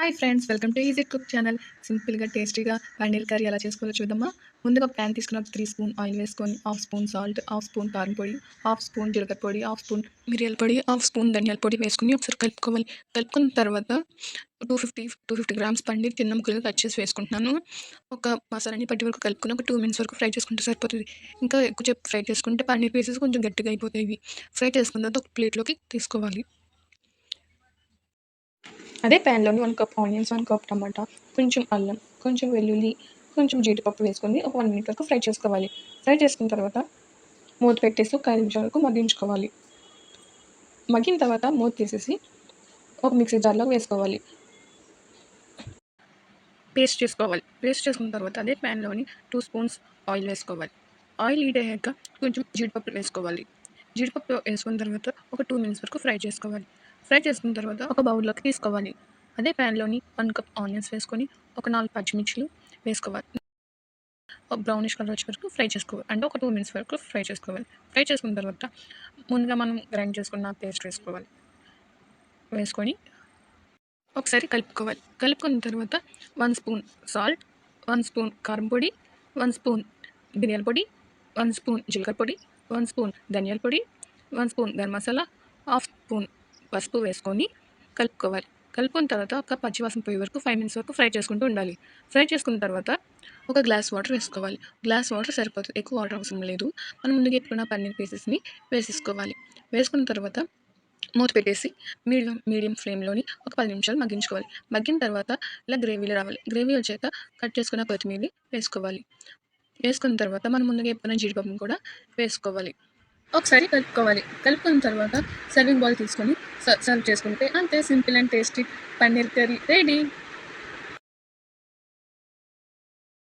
Hi friends, welcome to easy cook channel. సింపుల్గా టేస్టీగా paneer curry ఎలా చేసుకోవాలో చూద్దామా. ముందుగా ఒక ప్యాన్ తీసుకుని ఒక 3 స్పూన్ ఆయిల్ వేసుకొని, half spoon salt, half spoon కారం పొడి, హాఫ్ స్పూన్ జీలకర్ర పొడి, హాఫ్ స్పూన్ మిరియాల పొడి, హాఫ్ స్పూన్ ధనియాల పొడి వేసుకుని ఒకసారి కలుపుకోవాలి. కలుపుకున్న తర్వాత 250 గ్రామ్స్ పన్నీర్ చిన్న ముక్కలుగా కట్ చేసి వేసుకుంటున్నాను. ఒక మసాలాని పట్టి వరకు కలుపుకొని ఒక 2 మినిట్స్ వరకు ఫ్రై చేసుకుంటే సరిపోతుంది. ఇంకా ఎక్కువసేపు ఫ్రై చేసుకుంటే పన్నీర్ పీసెస్ కొంచెం గట్టిగా అయిపోతాయి. ఫ్రై చేసుకున్న తర్వాత ఒక ప్లేట్లోకి తీసుకోవాలి. అదే ప్యాన్లోని 1 కప్ ఆనియన్స్, 1 కప్ టమాటా, కొంచెం అల్లం, కొంచెం వెల్లుల్లి, కొంచెం జీడిపప్పు వేసుకొని ఒక 1 మినిట్ వరకు ఫ్రై చేసుకోవాలి. ఫ్రై చేసుకున్న తర్వాత మూత పెట్టేసి ఒక 5 నిమిషాల వరకు మగ్గించుకోవాలి. మగ్గిన తర్వాత మూత తీసేసి ఒక మిక్సీ జార్లో వేసుకోవాలి. పేస్ట్ చేసుకోవాలి. పేస్ట్ చేసుకున్న తర్వాత అదే ప్యాన్లోని 2 స్పూన్స్ ఆయిల్ వేసుకోవాలి. ఆయిల్ హీట్ అయ్యాక కొంచెం జీడిపప్పు వేసుకోవాలి. జీడిపప్పు వేసుకున్న తర్వాత ఒక 2 మినిట్స్ వరకు ఫ్రై చేసుకోవాలి. ఫ్రై చేసుకున్న తర్వాత ఒక బౌల్లోకి తీసుకోవాలి. అదే ప్యాన్లోని 1 కప్ ఆనియన్స్ వేసుకొని ఒక 4 పచ్చిమిర్చిలు వేసుకోవాలి. బ్రౌనిష్ కలర్ వచ్చే వరకు ఫ్రై చేసుకోవాలి. అంటే ఒక 2 మినిట్స్ వరకు ఫ్రై చేసుకోవాలి. ఫ్రై చేసుకున్న తర్వాత ముందుగా మనం గ్రైండ్ చేసుకున్న పేస్ట్ వేసుకొని ఒకసారి కలుపుకోవాలి. కలుపుకున్న తర్వాత 1 స్పూన్ సాల్ట్, 1 స్పూన్ కారం పొడి, 1 స్పూన్ మిరియాల పొడి, 1 స్పూన్ జీలకర్ర పొడి, 1 స్పూన్ ధనియాల పొడి, 1 spoon garam masala, half spoon పసుపు వేసుకొని కలుపుకోవాలి. కలుపుకున్న తర్వాత ఒక పచ్చివాసన పోయే వరకు 5 మినిట్స్ వరకు ఫ్రై చేసుకుంటూ ఉండాలి. ఫ్రై చేసుకున్న తర్వాత ఒక గ్లాస్ వాటర్ వేసుకోవాలి. గ్లాస్ వాటర్ సరిపోతుంది, ఎక్కువ వాటర్ అవసరం లేదు. మనం ముందుగా ఎత్తుకున్న పన్నీర్ పీసెస్ని వేసేసుకోవాలి. వేసుకున్న తర్వాత మూత పెట్టేసి మీడియం ఫ్లేమ్లోని ఒక 10 నిమిషాలు మగ్గించుకోవాలి. మగ్గిన తర్వాత ఇలా గ్రేవీలో రావాలి. గ్రేవీ వచ్చాక కట్ చేసుకున్న కొత్తిమీర వేసుకోవాలి. వేసుకున్న తర్వాత మనం ముందుగా ఎప్పుకున్న జీడిపప్పును కూడా వేసుకోవాలి. ఒకసారి కలుపుకోవాలి. కలుపుకున్న తర్వాత సర్వింగ్ బౌల్ తీసుకొని సర్వ్ చేసుకుంటే అంతే, simple and tasty paneer curry ready.